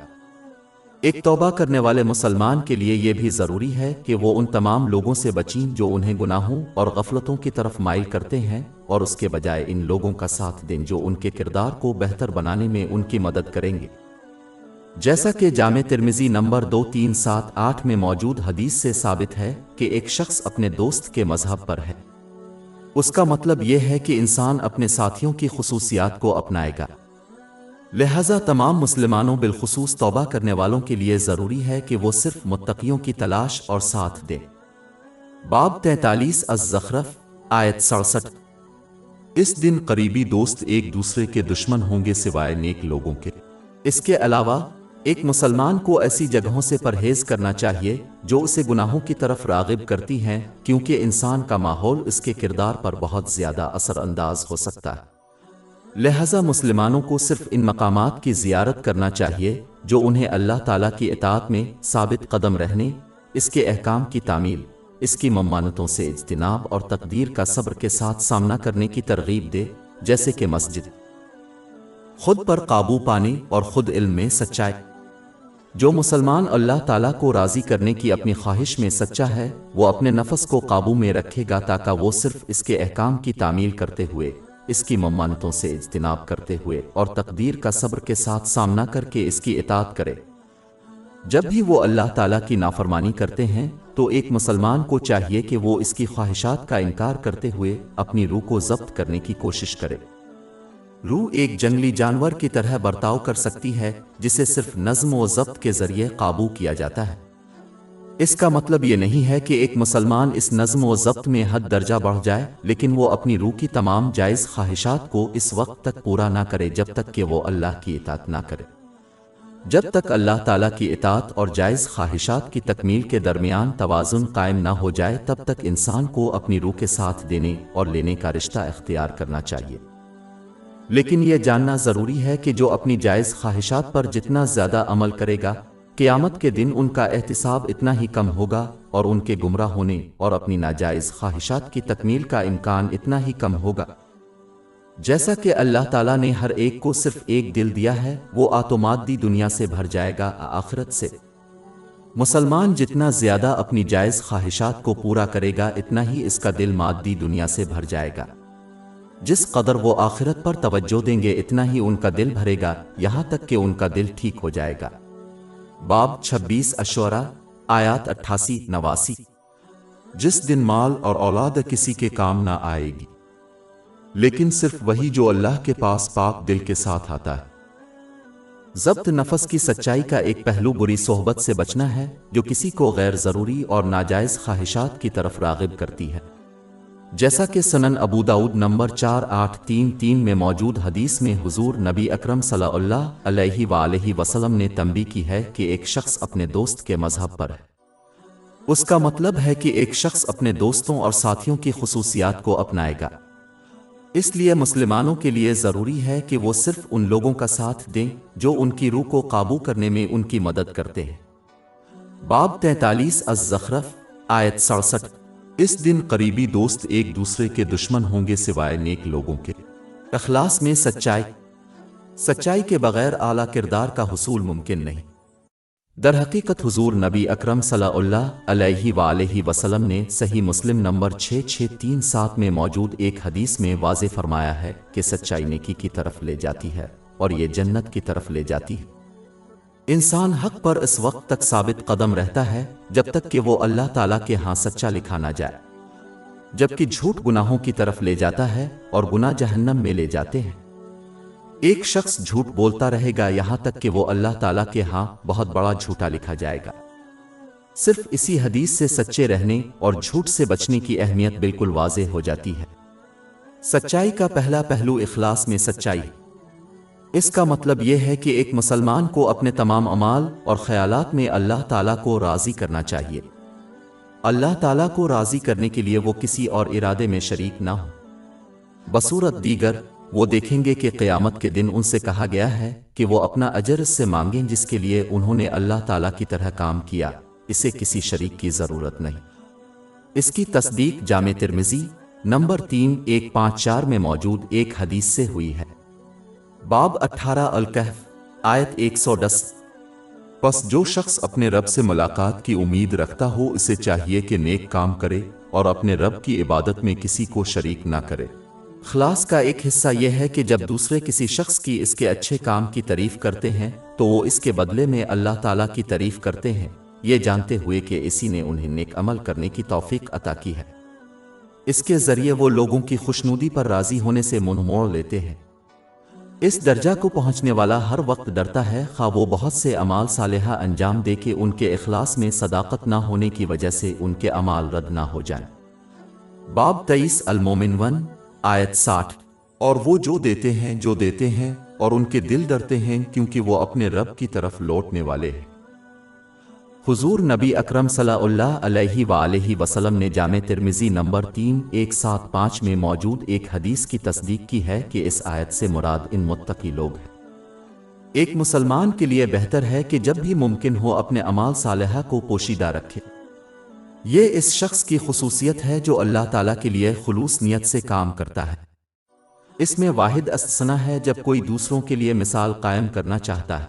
ایک توبہ کرنے والے مسلمان کے لیے یہ بھی ضروری ہے کہ وہ ان تمام لوگوں سے بچیں جو انہیں گناہوں اور غفلتوں کی طرف مائل کرتے ہیں، اور اس کے بجائے ان لوگوں کا ساتھ دیں جو ان کے کردار کو بہتر بنانے میں ان کی مدد کریں گے۔ جیسا کہ جامع ترمذی نمبر 2378 میں موجود حدیث سے ثابت ہے کہ ایک شخص اپنے دوست کے مذہب پر ہے، اس کا مطلب یہ ہے کہ انسان اپنے ساتھیوں کی خصوصیات کو اپنائے گا۔ لہذا تمام مسلمانوں بالخصوص توبہ کرنے والوں کے لیے ضروری ہے کہ وہ صرف متقیوں کی تلاش اور ساتھ دیں۔ باب 43 الزخرف آیت 67۔ اس دن قریبی دوست ایک دوسرے کے دشمن ہوں گے سوائے نیک لوگوں کے۔ اس کے علاوہ ایک مسلمان کو ایسی جگہوں سے پرہیز کرنا چاہیے جو اسے گناہوں کی طرف راغب کرتی ہیں، کیونکہ انسان کا ماحول اس کے کردار پر بہت زیادہ اثر انداز ہو سکتا ہے۔ لہذا مسلمانوں کو صرف ان مقامات کی زیارت کرنا چاہیے جو انہیں اللہ تعالیٰ کی اطاعت میں ثابت قدم رہنے، اس کے احکام کی تعمیل، اس کی ممانعتوں سے اجتناب اور تقدیر کا صبر کے ساتھ سامنا کرنے کی ترغیب دے، جیسے کہ مسجد۔ خود پر قابو پانے اور خود علم میں سچائی۔ جو مسلمان اللہ تعالیٰ کو راضی کرنے کی اپنی خواہش میں سچا ہے، وہ اپنے نفس کو قابو میں رکھے گا تاکہ وہ صرف اس کے احکام کی تعمیل کرتے ہوئے، اس کی ممانعتوں سے اجتناب کرتے ہوئے اور تقدیر کا صبر کے ساتھ سامنا کر کے اس کی اطاعت کرے۔ جب بھی وہ اللہ تعالیٰ کی نافرمانی کرتے ہیں تو ایک مسلمان کو چاہیے کہ وہ اس کی خواہشات کا انکار کرتے ہوئے اپنی روح کو ضبط کرنے کی کوشش کرے۔ روح ایک جنگلی جانور کی طرح برتاؤ کر سکتی ہے جسے صرف نظم و ضبط کے ذریعے قابو کیا جاتا ہے۔ اس کا مطلب یہ نہیں ہے کہ ایک مسلمان اس نظم و ضبط میں حد درجہ بڑھ جائے، لیکن وہ اپنی روح کی تمام جائز خواہشات کو اس وقت تک پورا نہ کرے جب تک کہ وہ اللہ کی اطاعت نہ کرے۔ جب تک اللہ تعالیٰ کی اطاعت اور جائز خواہشات کی تکمیل کے درمیان توازن قائم نہ ہو جائے تب تک انسان کو اپنی روح کے ساتھ دینے اور لینے کا رشتہ اختیار کرنا چاہیے۔ لیکن یہ جاننا ضروری ہے کہ جو اپنی جائز خواہشات پر جتنا زیادہ عمل کرے گا، قیامت کے دن ان کا احتساب اتنا ہی کم ہوگا اور ان کے گمراہ ہونے اور اپنی ناجائز خواہشات کی تکمیل کا امکان اتنا ہی کم ہوگا۔ جیسا کہ اللہ تعالیٰ نے ہر ایک کو صرف ایک دل دیا ہے، وہ مادی دنیا سے بھر جائے گا آخرت سے۔ مسلمان جتنا زیادہ اپنی جائز خواہشات کو پورا کرے گا اتنا ہی اس کا دل مادی دنیا سے بھر جائے گا۔ جس قدر وہ آخرت پر توجہ دیں گے اتنا ہی ان کا دل بھرے گا، یہاں تک کہ ان کا دل ٹھیک ہو جائے گا۔ باب 26 الشعراء آیات 88-89۔ جس دن مال اور اولاد کسی کے کام نہ آئے گی، لیکن صرف وہی جو اللہ کے پاس پاک دل کے ساتھ آتا ہے۔ ضبط نفس کی سچائی کا ایک پہلو بری صحبت سے بچنا ہے جو کسی کو غیر ضروری اور ناجائز خواہشات کی طرف راغب کرتی ہے۔ جیسا کہ سنن ابو داؤد نمبر 4833 میں موجود حدیث میں حضور نبی اکرم صلی اللہ علیہ وآلہ وسلم نے تنبیہ کی ہے کہ ایک شخص اپنے دوست کے مذہب پر ہے۔ اس کا مطلب ہے کہ ایک شخص اپنے دوستوں اور ساتھیوں کی خصوصیات کو اپنائے گا۔ اس لیے مسلمانوں کے لیے ضروری ہے کہ وہ صرف ان لوگوں کا ساتھ دیں جو ان کی روح کو قابو کرنے میں ان کی مدد کرتے ہیں۔ باب 43 الزخرف آیت 67۔ اس دن قریبی دوست ایک دوسرے کے دشمن ہوں گے سوائے نیک لوگوں کے۔ اخلاص میں سچائی کے بغیر اعلیٰ کردار کا حصول ممکن نہیں۔ در حقیقت حضور نبی اکرم صلی اللہ علیہ وآلہ وسلم نے صحیح مسلم نمبر 6637 میں موجود ایک حدیث میں واضح فرمایا ہے کہ سچائی نیکی کی طرف لے جاتی ہے اور یہ جنت کی طرف لے جاتی ہے۔ انسان حق پر اس وقت تک ثابت قدم رہتا ہے جب تک کہ وہ اللہ تعالیٰ کے ہاں سچا لکھا نہ جائے، جبکہ جھوٹ گناہوں کی طرف لے جاتا ہے اور گناہ جہنم میں لے جاتے ہیں۔ ایک شخص جھوٹ بولتا رہے گا یہاں تک کہ وہ اللہ تعالیٰ کے ہاں بہت بڑا جھوٹا لکھا جائے گا۔ صرف اسی حدیث سے سچے رہنے اور جھوٹ سے بچنے کی اہمیت بالکل واضح ہو جاتی ہے۔ سچائی کا پہلا پہلو اخلاص میں سچائی۔ اس کا مطلب یہ ہے کہ ایک مسلمان کو اپنے تمام اعمال اور خیالات میں اللہ تعالیٰ کو راضی کرنا چاہیے۔ اللہ تعالیٰ کو راضی کرنے کے لیے وہ کسی اور ارادے میں شریک نہ ہو۔ بصورت دیگر وہ دیکھیں گے کہ قیامت کے دن ان سے کہا گیا ہے کہ وہ اپنا اجر اس سے مانگیں جس کے لیے انہوں نے اللہ تعالیٰ کی طرح کام کیا، اسے کسی شریک کی ضرورت نہیں۔ اس کی تصدیق جامع ترمذی نمبر 3154 میں موجود ایک حدیث سے ہوئی ہے۔ باب 18 الکہف آیت 110۔ پس جو شخص اپنے رب سے ملاقات کی امید رکھتا ہو اسے چاہیے کہ نیک کام کرے اور اپنے رب کی عبادت میں کسی کو شریک نہ کرے۔ اخلاص کا ایک حصہ یہ ہے کہ جب دوسرے کسی شخص کی اس کے اچھے کام کی تعریف کرتے ہیں تو وہ اس کے بدلے میں اللہ تعالیٰ کی تعریف کرتے ہیں، یہ جانتے ہوئے کہ اسی نے انہیں نیک عمل کرنے کی توفیق عطا کی ہے۔ اس کے ذریعے وہ لوگوں کی خوشنودی پر راضی ہونے سے منہ موڑ لیتے ہیں۔ اس درجہ کو پہنچنے والا ہر وقت ڈرتا ہے خواہ وہ بہت سے اعمال صالحہ انجام دے کہ ان کے اخلاص میں صداقت نہ ہونے کی وجہ سے ان کے اعمال رد نہ ہو جائیں۔ باب 23 المومن 1 آیت 60۔ اور وہ جو دیتے ہیں اور ان کے دل ڈرتے ہیں کیونکہ وہ اپنے رب کی طرف لوٹنے والے ہیں۔ حضور نبی اکرم صلی اللہ علیہ وآلہ وسلم نے جامع ترمذی نمبر 3175 میں موجود ایک حدیث کی تصدیق کی ہے کہ اس آیت سے مراد ان متقی لوگ ہیں۔ ایک مسلمان کے لیے بہتر ہے کہ جب بھی ممکن ہو اپنے اعمال صالحہ کو پوشیدہ رکھے۔ یہ اس شخص کی خصوصیت ہے جو اللہ تعالیٰ کے لیے خلوص نیت سے کام کرتا ہے۔ اس میں واحد استثناء ہے جب کوئی دوسروں کے لیے مثال قائم کرنا چاہتا ہے۔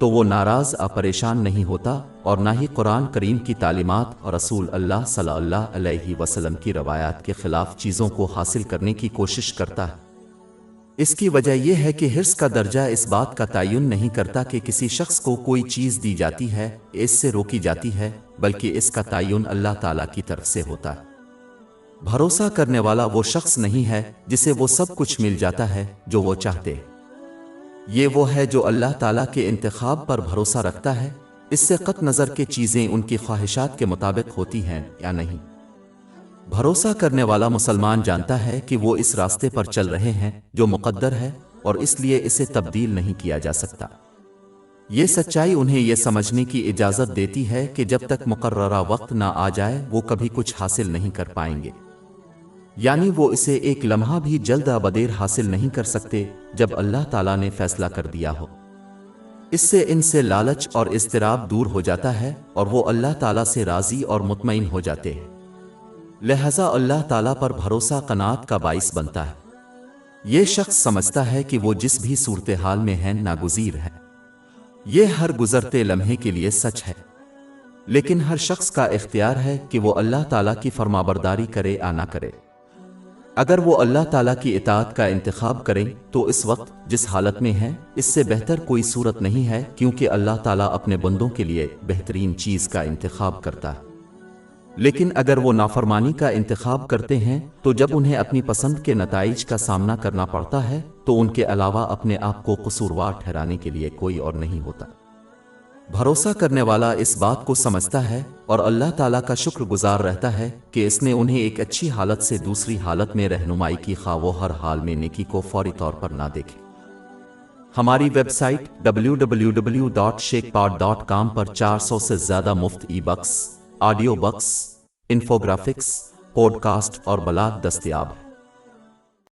تو وہ ناراض پریشان نہیں ہوتا اور نہ ہی قرآن کریم کی تعلیمات اور رسول اللہ صلی اللہ علیہ وسلم کی روایات کے خلاف چیزوں کو حاصل کرنے کی کوشش کرتا ہے۔ اس کی وجہ یہ ہے کہ حرص کا درجہ اس بات کا تعین نہیں کرتا کہ کسی شخص کو کوئی چیز دی جاتی ہے، اس سے روکی جاتی ہے، بلکہ اس کا تعین اللہ تعالیٰ کی طرف سے ہوتا ہے۔ بھروسہ کرنے والا وہ شخص نہیں ہے جسے وہ سب کچھ مل جاتا ہے جو وہ چاہتے ہیں۔ یہ وہ ہے جو اللہ تعالیٰ کے انتخاب پر بھروسہ رکھتا ہے، اس سے قطع نظر کہ چیزیں ان کی خواہشات کے مطابق ہوتی ہیں یا نہیں۔ بھروسہ کرنے والا مسلمان جانتا ہے کہ وہ اس راستے پر چل رہے ہیں جو مقدر ہے اور اس لیے اسے تبدیل نہیں کیا جا سکتا۔ یہ سچائی انہیں یہ سمجھنے کی اجازت دیتی ہے کہ جب تک مقررہ وقت نہ آ جائے وہ کبھی کچھ حاصل نہیں کر پائیں گے، یعنی وہ اسے ایک لمحہ بھی جلد بدیر حاصل نہیں کر سکتے جب اللہ تعالیٰ نے فیصلہ کر دیا ہو۔ اس سے ان سے لالچ اور اضطراب دور ہو جاتا ہے اور وہ اللہ تعالیٰ سے راضی اور مطمئن ہو جاتے ہیں۔ لہذا اللہ تعالیٰ پر بھروسہ قناعت کا باعث بنتا ہے۔ یہ شخص سمجھتا ہے کہ وہ جس بھی صورتحال میں ہے ناگزیر ہے، یہ ہر گزرتے لمحے کے لیے سچ ہے، لیکن ہر شخص کا اختیار ہے کہ وہ اللہ تعالیٰ کی فرمانبرداری کرے یا نہ کرے۔ اگر وہ اللہ تعالیٰ کی اطاعت کا انتخاب کریں تو اس وقت جس حالت میں ہے اس سے بہتر کوئی صورت نہیں ہے، کیونکہ اللہ تعالیٰ اپنے بندوں کے لیے بہترین چیز کا انتخاب کرتا ہے۔ لیکن اگر وہ نافرمانی کا انتخاب کرتے ہیں تو جب انہیں اپنی پسند کے نتائج کا سامنا کرنا پڑتا ہے تو ان کے علاوہ اپنے آپ کو قصوروار ٹھہرانے کے لیے کوئی اور نہیں ہوتا۔ بھروسہ کرنے والا اس بات کو سمجھتا ہے اور اللہ تعالیٰ کا شکر گزار رہتا ہے کہ اس نے انہیں ایک اچھی حالت سے دوسری حالت میں رہنمائی کی، خواہ وہ ہر حال میں نیکی کو فوری طور پر نہ دیکھے۔ ہماری ویب سائٹ www.sheikhpod.com پر 400 سے زیادہ مفت e books, audio books, infographics, podcast اور بلاگ دستیاب ہے۔